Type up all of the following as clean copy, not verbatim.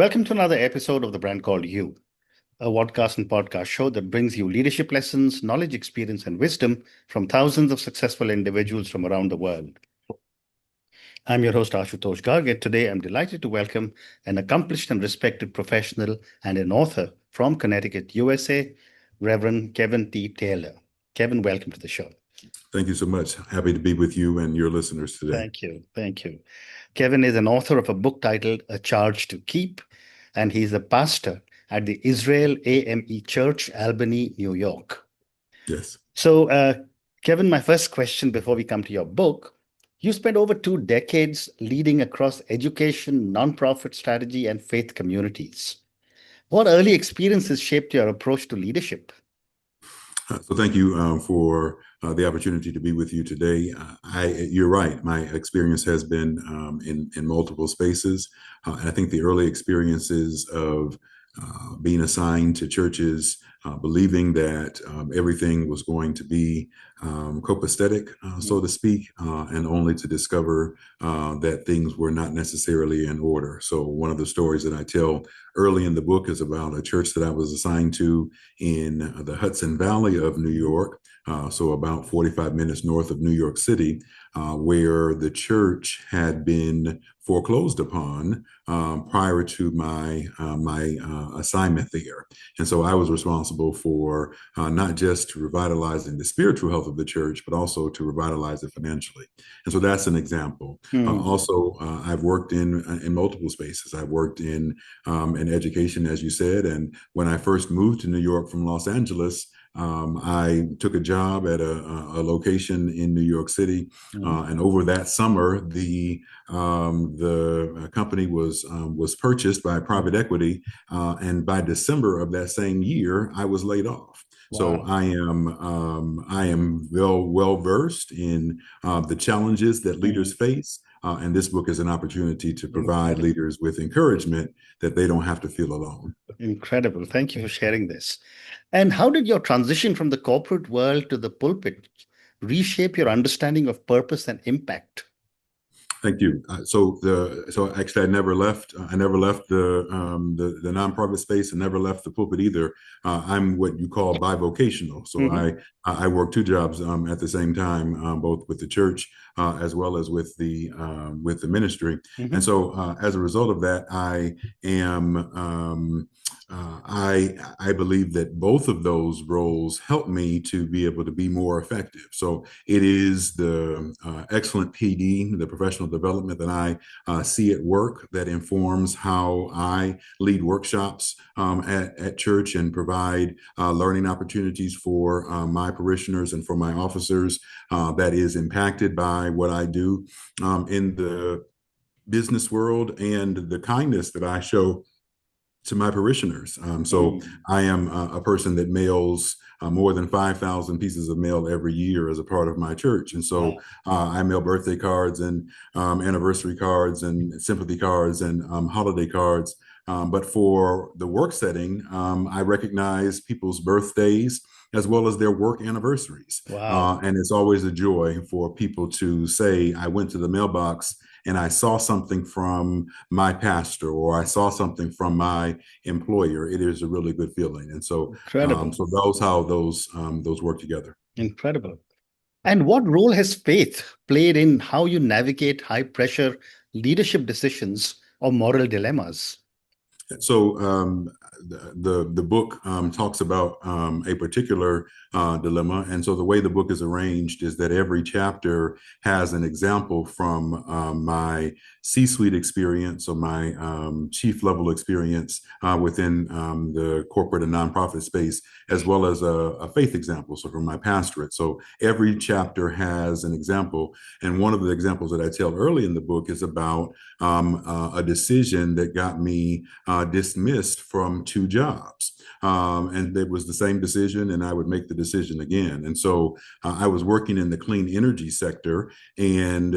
Welcome to another episode of The Brand Called You, a podcast and podcast show that brings you leadership lessons, knowledge, experience, and wisdom from thousands of successful individuals from around the world. I'm your host, Ashutosh Garg, and today I'm delighted to welcome an accomplished and respected professional and an author from Connecticut, USA, Reverend Kevin T. Taylor. Kevin, welcome to the show. Thank you so much. Happy to be with you and your listeners today. Thank you. Thank you. Kevin is an author of a book titled A Charge to Keep, and he's a pastor at the Israel A.M.E. Church, Albany, New York. Yes. So, Kevin, my first question before we come to your book, you spent over 2 decades leading across education, nonprofit strategy, and faith communities. What early experiences shaped your approach to leadership? So thank you for the opportunity to be with you today. You're right. My experience has been in multiple spaces. And I think the early experiences of being assigned to churches, believing that everything was going to be copacetic, so to speak, and only to discover that things were not necessarily in order. So one of the stories that I tell early in the book is about a church that I was assigned to in the Hudson Valley of New York, so about 45 minutes north of New York City, where the church had been foreclosed upon prior to my assignment there. And so I was responsible for not just revitalizing the spiritual health of the church, but also to revitalize it financially. And so that's an example. Also, I've worked in multiple spaces. I've worked in education, as you said. And when I first moved to New York from Los Angeles, I took a job at a location in New York City, and over that summer, the company was purchased by private equity, and by December of that same year, I was laid off. Wow. So I am well versed in the challenges that leaders face. And this book is an opportunity to provide leaders with encouragement that they don't have to feel alone. Incredible. Thank you for sharing this. And how did your transition from the corporate world to the pulpit reshape your understanding of purpose and impact? Thank you. So actually, I never left. I never left the nonprofit space, and never left the pulpit either. I'm what you call bivocational. So I work 2 jobs at the same time, both with the church as well as with the ministry. And so as a result of that, I am. I believe that both of those roles help me to be able to be more effective. So it is the excellent PD, the professional development that I see at work, that informs how I lead workshops at church and provide learning opportunities for my parishioners and for my officers, that is impacted by what I do in the business world and the kindness that I show to my parishioners. So I am a person that mails more than 5,000 pieces of mail every year as a part of my church. And so I mail birthday cards and anniversary cards and sympathy cards and holiday cards. But for the work setting, I recognize people's birthdays as well as their work anniversaries. Wow. And it's always a joy for people to say, I went to the mailbox and I saw something from my pastor, or I saw something from my employer. It is a really good feeling. And so, those work together. Incredible. And what role has faith played in how you navigate high pressure leadership decisions or moral dilemmas? So the book talks about a particular dilemma. And so the way the book is arranged is that every chapter has an example from my C-suite experience, or my chief level experience within the corporate and nonprofit space, as well as a faith example, so from my pastorate. So every chapter has an example. And one of the examples that I tell early in the book is about a decision that got me dismissed from 2 jobs. And it was the same decision, and I would make the decision again. And so I was working in the clean energy sector, and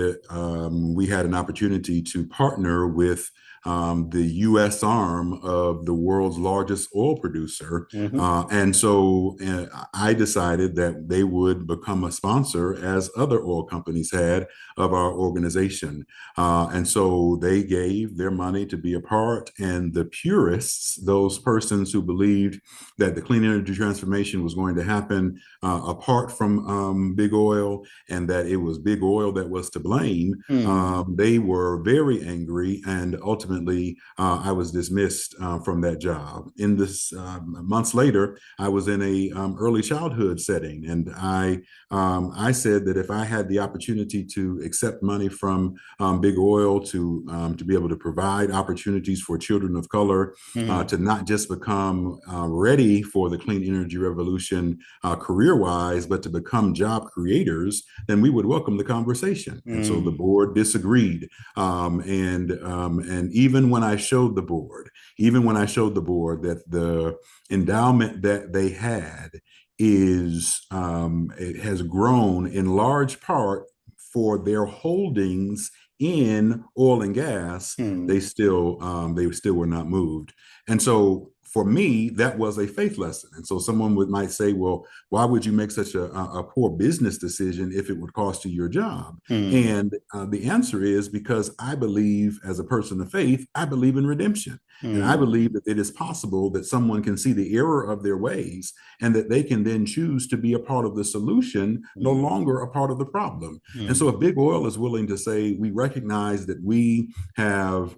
we had an opportunity to partner with the U.S. arm of the world's largest oil producer. Mm-hmm. And so I decided that they would become a sponsor, as other oil companies had, of our organization. And so they gave their money to be a part. And the purists, those persons who believed that the clean energy transformation was going to happen apart from big oil, and that it was big oil that was to blame, they were very angry. And ultimately, I was dismissed from that job. In this months later, I was in a early childhood setting, and I said that if I had the opportunity to accept money from big oil to be able to provide opportunities for children of color to not just become ready for the clean energy revolution career-wise, but to become job creators, then we would welcome the conversation. And so the board disagreed. And even when I showed the board, that the endowment that they had it has grown in large part for their holdings in oil and gas, they still were not moved. And so for me, that was a faith lesson. And so someone might say, well, why would you make such a poor business decision if it would cost you your job? And the answer is because I believe, as a person of faith, I believe in redemption. And I believe that it is possible that someone can see the error of their ways and that they can then choose to be a part of the solution, no longer a part of the problem. And so if big oil is willing to say, we recognize that we have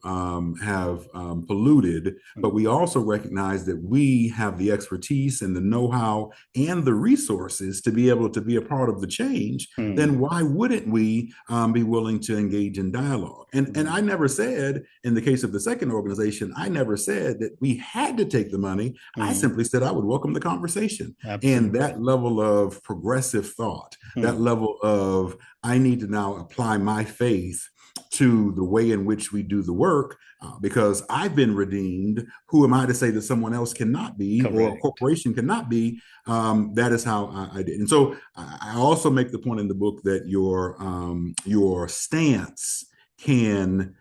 polluted, but we also recognize that we have the expertise and the know-how and the resources to be able to be a part of the change, then why wouldn't we be willing to engage in dialogue? And I never said, in the case of the second organization, I never said that we had to take the money. I simply said I would welcome the conversation. Absolutely. And that level of progressive thought, that level of I need to now apply my faith to the way in which we do the work, because I've been redeemed. Who am I to say that someone else cannot be? Correct. Or a corporation cannot be? That is how I did. And so I also make the point in the book that your stance can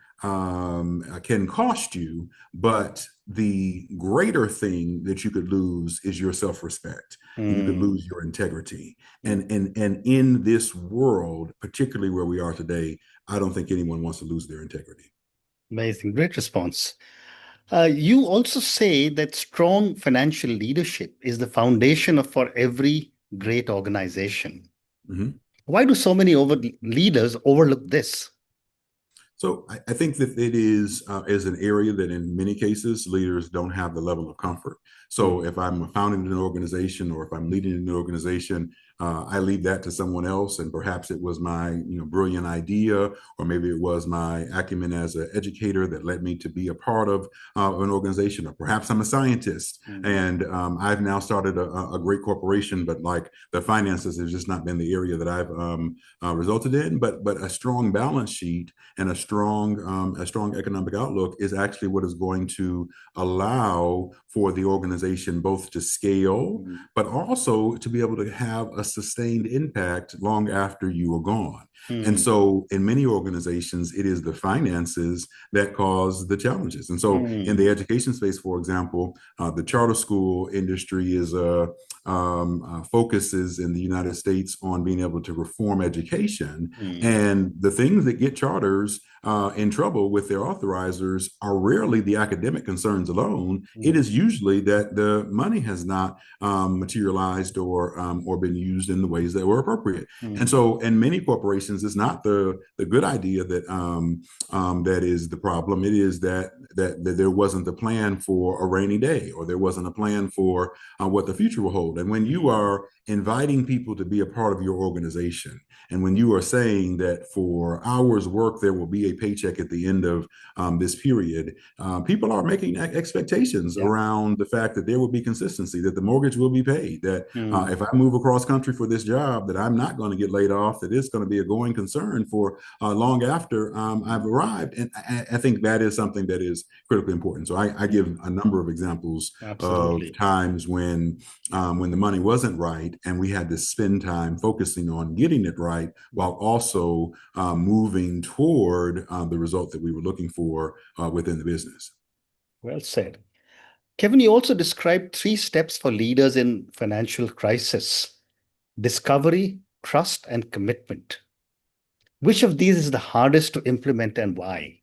cost you, but the greater thing that you could lose is your self-respect. You could lose your integrity. And in this world, particularly where we are today, I don't think anyone wants to lose their integrity. Amazing. Great response. You also say that strong financial leadership is the foundation for every great organization. Why do so many leaders overlook this? So I think that it is an area that in many cases leaders don't have the level of comfort. So if I'm founding an organization or if I'm leading an organization, I leave that to someone else, and perhaps it was my brilliant idea, or maybe it was my acumen as an educator that led me to be a part of an organization, or perhaps I'm a scientist and I've now started a great corporation, but like the finances has just not been the area that I've resulted in. But a strong balance sheet and a strong economic outlook is actually what is going to allow for the organization both to scale, but also to be able to have a sustained impact long after you are gone. And so in many organizations, it is the finances that cause the challenges. And so in the education space, for example, the charter school industry is focuses in the United States on being able to reform education. And the things that get charters in trouble with their authorizers are rarely the academic concerns alone. It is usually that the money has not materialized or been used in the ways that were appropriate. And so in many corporations, it's not the good idea that that is the problem. It is that there wasn't a plan for a rainy day, or there wasn't a plan for what the future will hold. And when you are inviting people to be a part of your organization, and when you are saying that for hours work, there will be a paycheck at the end of this period, people are making expectations around the fact that there will be consistency, that the mortgage will be paid, that if I move across country for this job, that I'm not going to get laid off, that it's going to be a going concern for long after I've arrived. And I think that is something that is critically important. So I give a number of examples of times when the money wasn't right, right, and we had to spend time focusing on getting it right while also moving toward the result that we were looking for within the business. Well said. Kevin, you also described 3 steps for leaders in financial crisis: discovery, trust, and commitment. Which of these is the hardest to implement and why?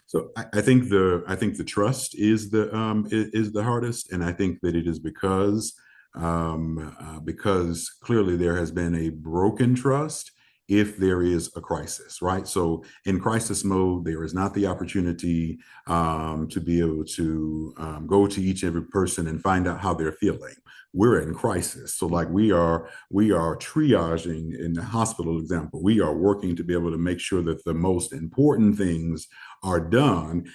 So I think the trust is the hardest, and I think that it is because clearly there has been a broken trust if there is a crisis, right? So in crisis mode, there is not the opportunity to be able to go to each and every person and find out how they're feeling. We're in crisis, so like we are triaging in the hospital example. We are working to be able to make sure that the most important things are done.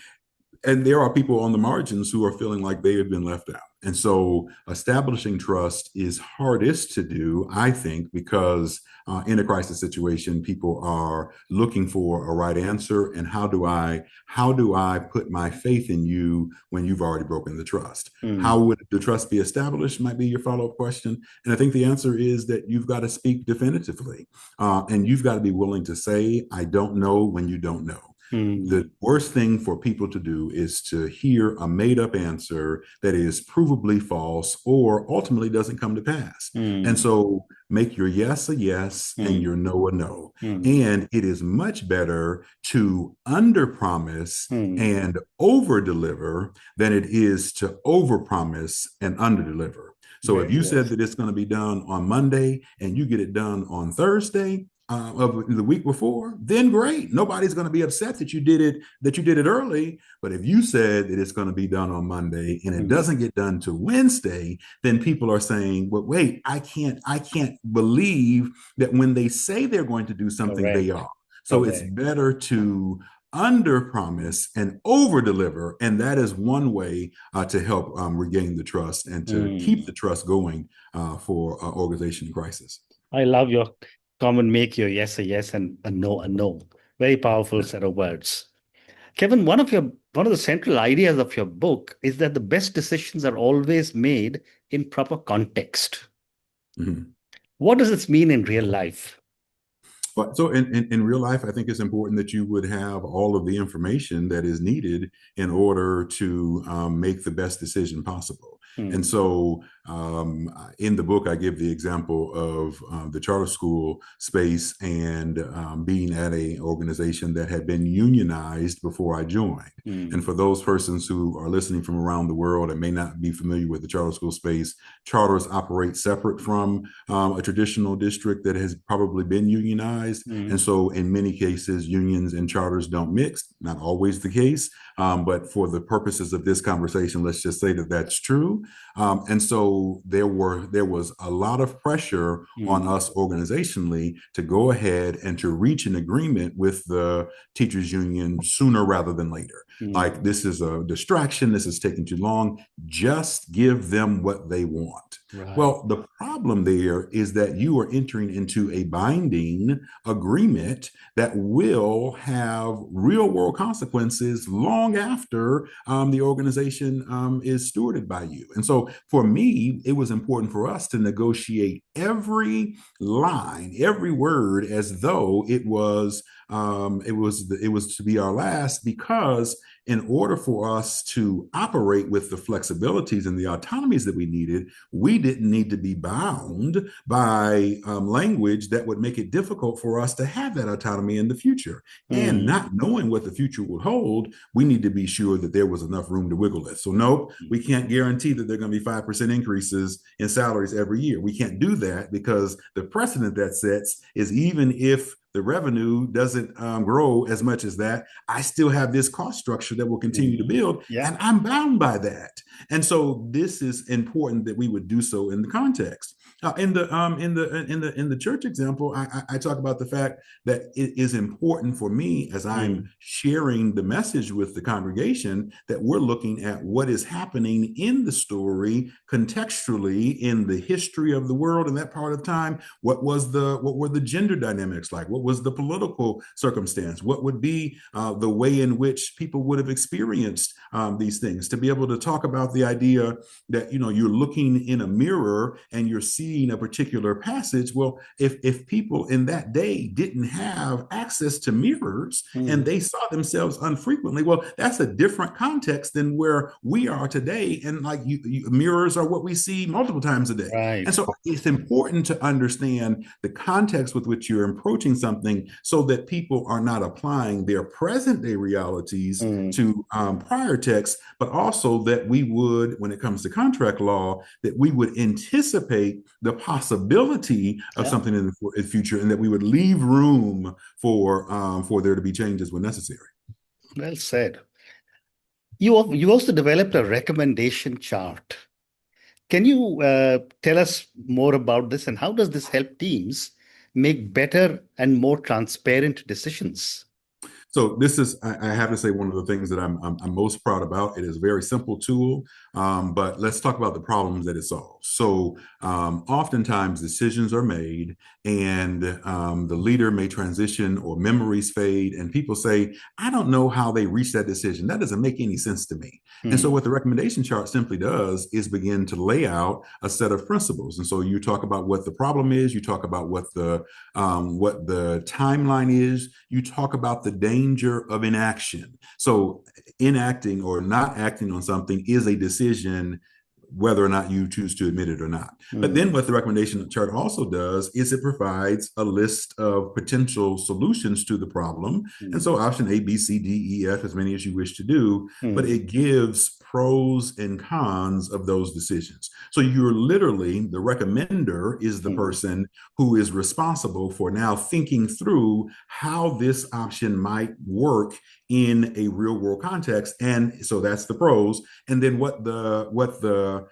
And there are people on the margins who are feeling like they have been left out. And so establishing trust is hardest to do, I think, because in a crisis situation, people are looking for a right answer. And how do I put my faith in you when you've already broken the trust? How would the trust be established might be your follow-up question. And I think the answer is that you've got to speak definitively. And you've got to be willing to say, I don't know when you don't know. The worst thing for people to do is to hear a made up answer that is provably false or ultimately doesn't come to pass. And so make your yes a yes and your no a no. And it is much better to under promise and over deliver than it is to over promise and under deliver. So if you said that it's going to be done on Monday and you get it done on Thursday, of the week before, then great. Nobody's going to be upset that you did it early. But if you said that it's going to be done on Monday and it doesn't get done to Wednesday, then people are saying, well, wait, I can't believe that when they say they're going to do something, they are. So it's better to under promise and over deliver. And that is one way to help regain the trust and to keep the trust going for an organization in crisis. I love your comment, make your yes a yes and a no a no. Very powerful set of words. Kevin, one of the central ideas of your book is that the best decisions are always made in proper context. What does this mean in real life? But so in real life, I think it's important that you would have all of the information that is needed in order to make the best decision possible. And so in the book, I give the example of the charter school space and being at an organization that had been unionized before I joined. And for those persons who are listening from around the world and may not be familiar with the charter school space, charters operate separate from a traditional district that has probably been unionized. And so in many cases, unions and charters don't mix, not always the case. But for the purposes of this conversation, let's just say that that's true. And so there was a lot of pressure on us organizationally to go ahead and to reach an agreement with the teachers union sooner rather than later. Like, this is a distraction. This is taking too long. Just give them what they want. Right. Well, the problem there is that you are entering into a binding agreement that will have real world consequences long after the organization is stewarded by you. And so for me, it was important for us to negotiate every line, every word, as though it was to be our last, because in order for us to operate with the flexibilities and the autonomies that we needed, we didn't need to be bound by language that would make it difficult for us to have that autonomy in the future. And not knowing what the future would hold, we need to be sure that there was enough room to wiggle it. So nope, we can't guarantee that there are going to be 5% increases in salaries every year. We can't do that, because the precedent that sets is, even if the revenue doesn't grow as much as that, I still have this cost structure that will continue to build, and I'm bound by that. And so this is important that we would do so in the context. In the church example, I talk about the fact that it is important for me, as I'm sharing the message with the congregation, that we're looking at what is happening in the story contextually in the history of the world in that part of time. What were the gender dynamics like? What was the political circumstance? What would be the way in which people would have experienced these things? To be able to talk about the idea that, you're looking in a mirror and you're seeing seeing a particular passage, well, if people in that day didn't have access to mirrors and they saw themselves unfrequently, well, that's a different context than where we are today. And like mirrors are what we see multiple times a day. Right. And so it's important to understand the context with which you're approaching something so that people are not applying their present day realities to prior texts, but also that we would, when it comes to contract law, that we would anticipate the possibility of something in the future, and that we would leave room for there to be changes when necessary. Well said. You also developed a recommendation chart. Can you tell us more about this, and how does this help teams make better and more transparent decisions? So this is, I have to say, one of the things that I'm most proud about. It is a very simple tool, but let's talk about the problems that it solves. So oftentimes decisions are made, and the leader may transition or memories fade, and people say, I don't know how they reached that decision. That doesn't make any sense to me. And so what the recommendation chart simply does is begin to lay out a set of principles. And so you talk about what the problem is, you talk about what the timeline is, you talk about the danger of inaction. So enacting or not acting on something is a decision, whether or not you choose to admit it or not. But then what the recommendation chart also does is it provides a list of potential solutions to the problem. And so option A, B, C, D, E, F, as many as you wish to do, but it gives pros and cons of those decisions. So you're literally, the recommender is the person who is responsible for now thinking through how this option might work in a real world context. And so that's the pros. And then what the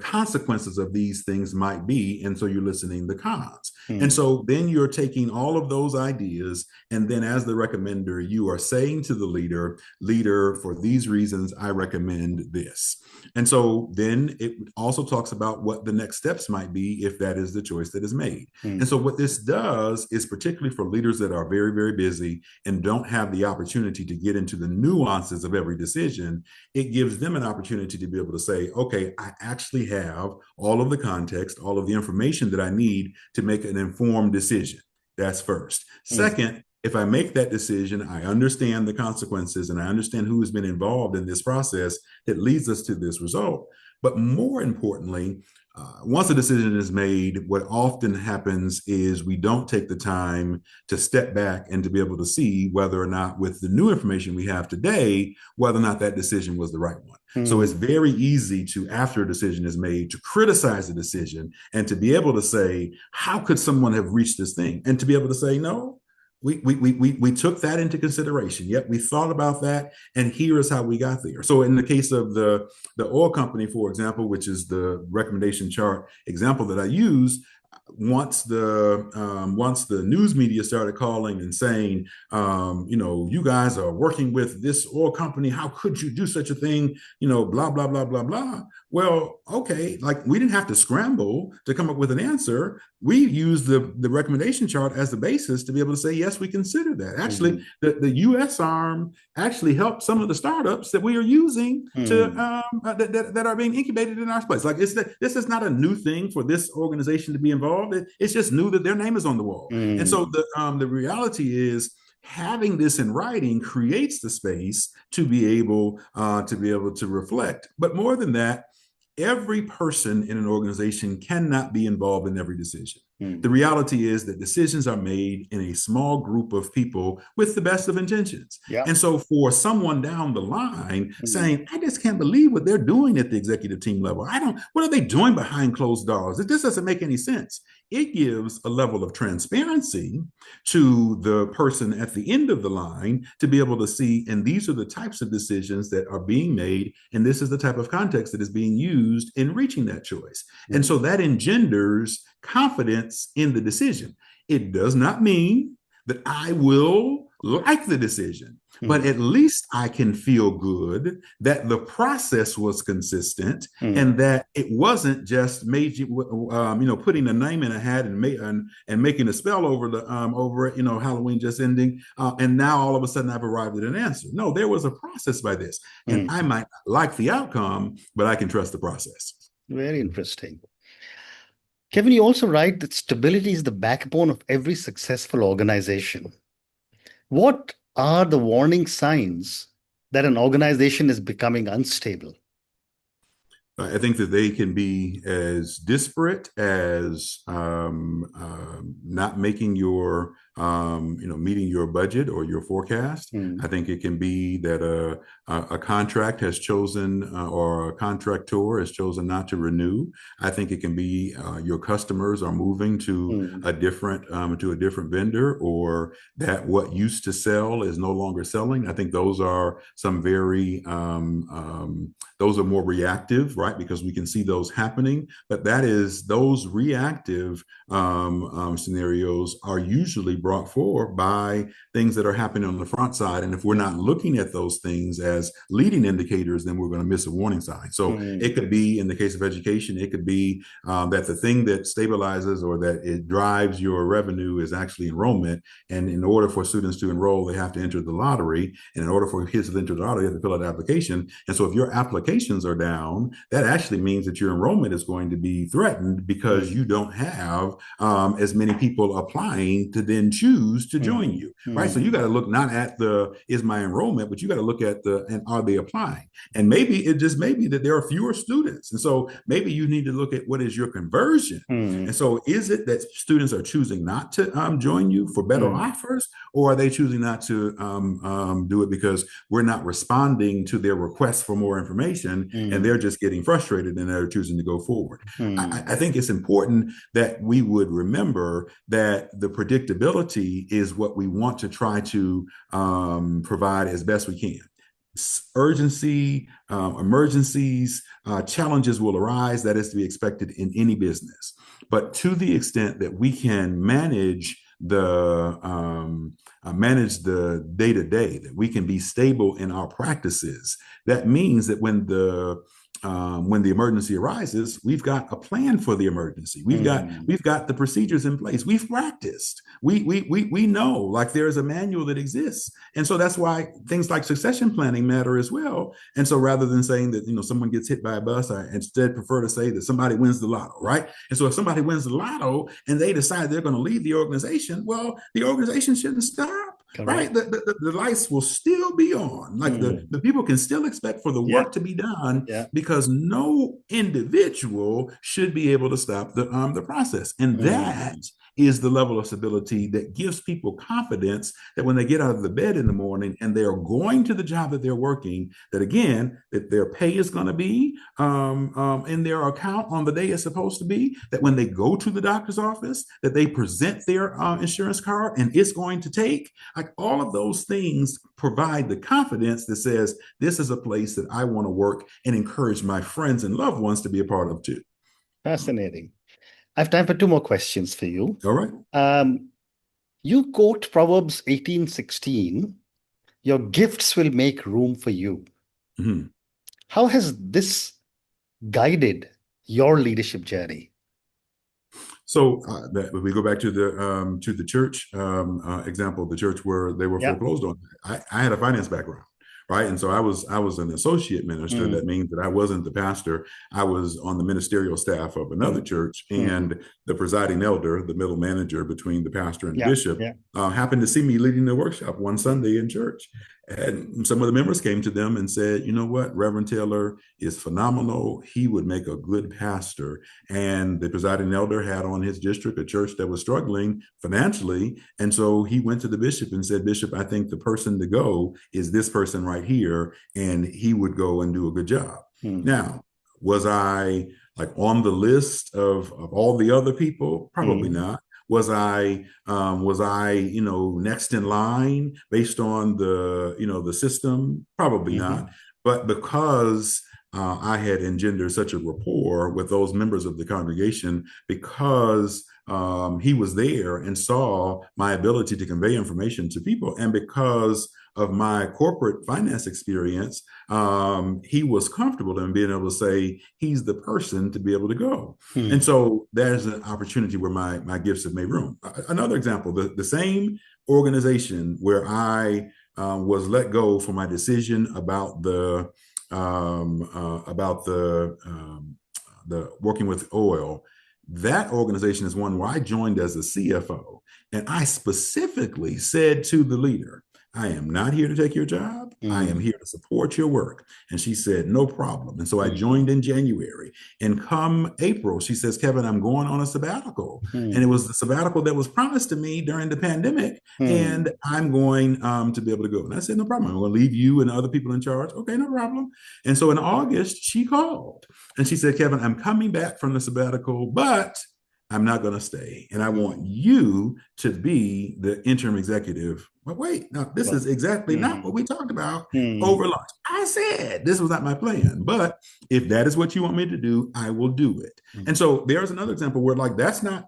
consequences of these things might be. And so you're listening the cons. And so then you're taking all of those ideas, and then as the recommender, you are saying to the leader, for these reasons, I recommend this. And so then it also talks about what the next steps might be if that is the choice that is made. And so what this does is, particularly for leaders that are very, very busy and don't have the opportunity to get into the nuances of every decision, it gives them an opportunity to be able to say, okay, I actually have all of the context, all of the information that I need to make an informed decision. That's first. Second, if I make that decision, I understand the consequences and I understand who has been involved in this process that leads us to this result. But more importantly, once a decision is made, what often happens is we don't take the time to step back and to be able to see whether or not, with the new information we have today, whether or not that decision was the right one. So it's very easy to, after a decision is made, to criticize the decision and to be able to say, how could someone have reached this thing? And to be able to say, no, we took that into consideration. Yep, we thought about that, and here is how we got there. So in the case of the oil company, for example, which is the recommendation chart example that I use, once the news media started calling and saying, you guys are working with this oil company, how could you do such a thing? Blah, blah, blah, blah, blah. Well, okay, like we didn't have to scramble to come up with an answer. We used the recommendation chart as the basis to be able to say, yes, we consider that. Actually, the U.S. arm actually helped some of the startups that we are using to that are being incubated in our place. Like this is not a new thing for this organization to be involved. It's just new that their name is on the wall. And so the reality is, having this in writing creates the space to be able to reflect. But more than that, every person in an organization cannot be involved in every decision. The reality is that decisions are made in a small group of people with the best of intentions. And so for someone down the line saying, I just can't believe what they're doing at the executive team level. What are they doing behind closed doors? This doesn't make any sense. It gives a level of transparency to the person at the end of the line to be able to see, and these are the types of decisions that are being made, and this is the type of context that is being used in reaching that choice. And so that engenders confidence in the decision. It does not mean that I will like the decision, but at least I can feel good that the process was consistent and that it wasn't just putting a name in a hat and making a spell over it, Halloween just ending, and now all of a sudden I've arrived at an answer. No, there was a process by this, and I might not like the outcome, but I can trust the process. Very interesting. Kevin, you also write that stability is the backbone of every successful organization. What are the warning signs that an organization is becoming unstable? I think that they can be as disparate as not making your, meeting your budget or your forecast. I think it can be that a contract has chosen or a contractor has chosen not to renew. I think it can be your customers are moving to a different vendor, or that what used to sell is no longer selling. I think those are some very those are more reactive, right? Because we can see those happening. But those reactive scenarios are usually brought forward by things that are happening on the front side. And if we're not looking at those things as leading indicators, then we're going to miss a warning sign. So it could be, in the case of education, it could be that the thing that stabilizes or that it drives your revenue is actually enrollment. And in order for students to enroll, they have to enter the lottery. And in order for kids to enter the lottery, they have to fill out an application. And so if your applications are down, that actually means that your enrollment is going to be threatened because you don't have as many people applying to then choose to join you, right? So you got to look not at is my enrollment, but you got to look at and are they applying? And maybe it just may be that there are fewer students. And so maybe you need to look at what is your conversion. And so is it that students are choosing not to join you for better offers, or are they choosing not to do it because we're not responding to their requests for more information and they're just getting frustrated and they're choosing to go forward? I think it's important that we would remember that the predictability is what we want to try to provide as best we can. Urgency, emergencies, challenges will arise. That is to be expected in any business. But to the extent that we can manage the day-to-day, that we can be stable in our practices, that means that when the emergency arises, we've got a plan for the emergency. We've got the procedures in place. We've practiced. We know, like, there is a manual that exists, and so that's why things like succession planning matter as well. And so rather than saying that someone gets hit by a bus, I instead prefer to say that somebody wins the lotto, right? And so if somebody wins the lotto and they decide they're going to leave the organization, well, the organization shouldn't stop. Correct. Right, the lights will still be on. Like the people can still expect for the work to be done, because no individual should be able to stop the process. And that is the level of stability that gives people confidence that when they get out of the bed in the morning and they're going to the job that they're working, that again, that their pay is going to be in their account on the day it's supposed to be, that when they go to the doctor's office, that they present their insurance card and it's going to take. Like, all of those things provide the confidence that says, this is a place that I want to work and encourage my friends and loved ones to be a part of too. Fascinating. I have time for two more questions for you. All right. You quote Proverbs 18:16, your gifts will make room for you. How has this guided your leadership journey? So we go back to the church example, the church where they were foreclosed on. I had a finance background, right? And so I was an associate minister. That means that I wasn't the pastor. I was on the ministerial staff of another church, and the presiding elder, the middle manager between the pastor and the bishop, happened to see me leading the workshop one Sunday in church. And some of the members came to them and said, you know what, Reverend Taylor is phenomenal. He would make a good pastor. And the presiding elder had on his district a church that was struggling financially. And so he went to the bishop and said, Bishop, I think the person to go is this person right here. And he would go and do a good job. Now, was I like on the list of all the other people? Probably not. Was I next in line based on the system? Probably not. But because I had engendered such a rapport with those members of the congregation, because he was there and saw my ability to convey information to people, and because of my corporate finance experience, he was comfortable in being able to say he's the person to be able to go. And so there's an opportunity where my gifts have made room. Another example, the same organization where I was let go for my decision about the working with oil, That organization is one where I joined as a CFO. And I specifically said to the leader, I am not here to take your job. I am here to support your work. And she said, no problem. And so I joined in January. And come April, she says, Kevin, I'm going on a sabbatical. And it was the sabbatical that was promised to me during the pandemic. And I'm going to be able to go. And I said, no problem. I'm going to leave you and other people in charge. Okay, no problem. And so in August, she called and she said, Kevin, I'm coming back from the sabbatical, but I'm not going to stay. And I want you to be the interim executive. But wait, now this is exactly not what we talked about over lunch. I said this was not my plan, but if that is what you want me to do, I will do it. And so there's another example where like that's not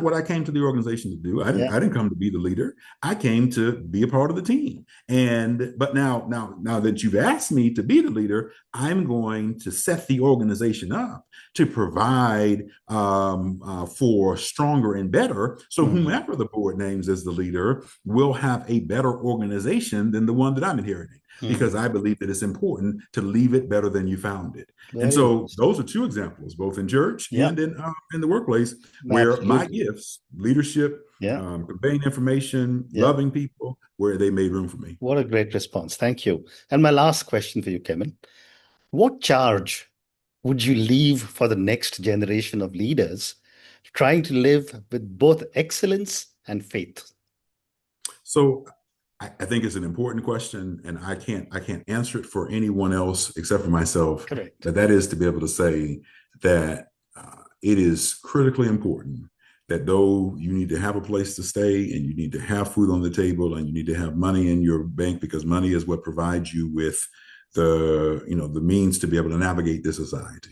what I came to the organization to do. I didn't come to be the leader. I came to be a part of the team. But now that you've asked me to be the leader, I'm going to set the organization up to provide for stronger and better. So whomever the board names as the leader will have a better organization than the one that I'm inheriting, because I believe that it's important to leave it better than you found it. And so those are two examples, both in church and in the workplace, where my gifts, leadership, conveying information, loving people, where they made room for me. What a great response. Thank you. And my last question for you, Kevin. What charge would you leave for the next generation of leaders trying to live with both excellence and faith? So I think it's an important question, and I can't answer it for anyone else except for myself. Correct. But that is to be able to say that it is critically important that though you need to have a place to stay and you need to have food on the table and you need to have money in your bank, because money is what provides you with the means to be able to navigate this society,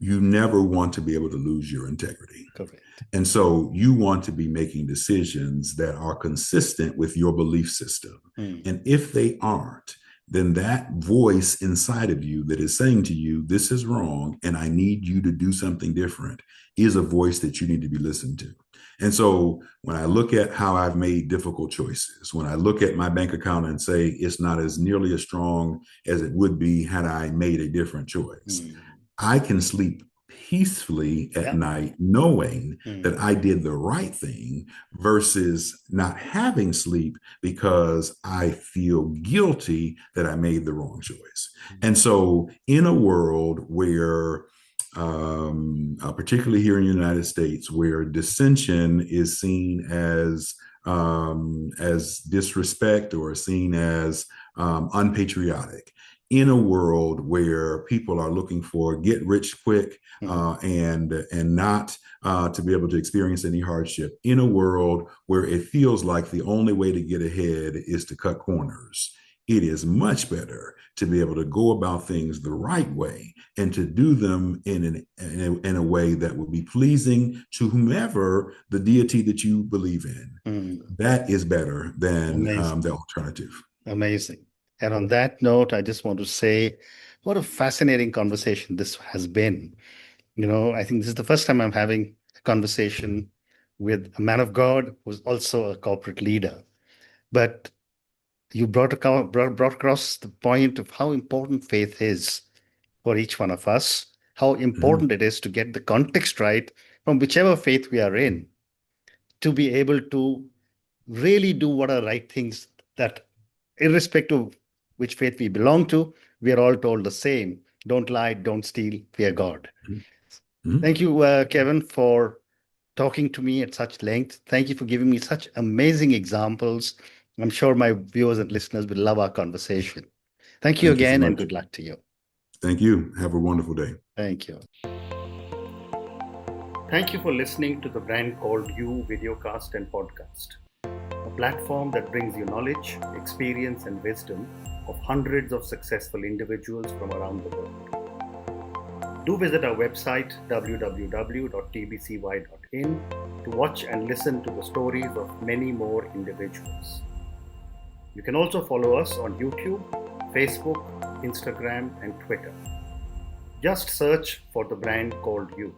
you never want to be able to lose your integrity. Correct. And so you want to be making decisions that are consistent with your belief system. And if they aren't, then that voice inside of you that is saying to you, this is wrong, and I need you to do something different, is a voice that you need to be listened to. And so when I look at how I've made difficult choices, when I look at my bank account and say it's not as nearly as strong as it would be had I made a different choice, I can sleep peacefully at night knowing that I did the right thing versus not having sleep because I feel guilty that I made the wrong choice. And so in a world where particularly here in the United States, where dissension is seen as disrespect or seen as unpatriotic, in a world where people are looking for get rich quick and not to be able to experience any hardship, in a world where it feels like the only way to get ahead is to cut corners, it is much better to be able to go about things the right way and to do them in a way that will be pleasing to whomever the deity that you believe in. That is better than the alternative. Amazing. And on that note, I just want to say what a fascinating conversation this has been. I think this is the first time I'm having a conversation with a man of God who's also a corporate leader. But you brought across the point of how important faith is for each one of us, how important it is to get the context right from whichever faith we are in, to be able to really do what are right things that, irrespective of which faith we belong to, we are all told the same. Don't lie, don't steal, fear God. Thank you, Kevin, for talking to me at such length. Thank you for giving me such amazing examples. I'm sure my viewers and listeners will love our conversation. Thank you again, and good luck to you. Thank you. Have a wonderful day. Thank you. Thank you for listening to the Brand Called You videocast and podcast, a platform that brings you knowledge, experience, and wisdom of hundreds of successful individuals from around the world. Do visit our website, www.tbcy.in, to watch and listen to the stories of many more individuals. You can also follow us on YouTube, Facebook, Instagram, and Twitter. Just search for the Brand Called You.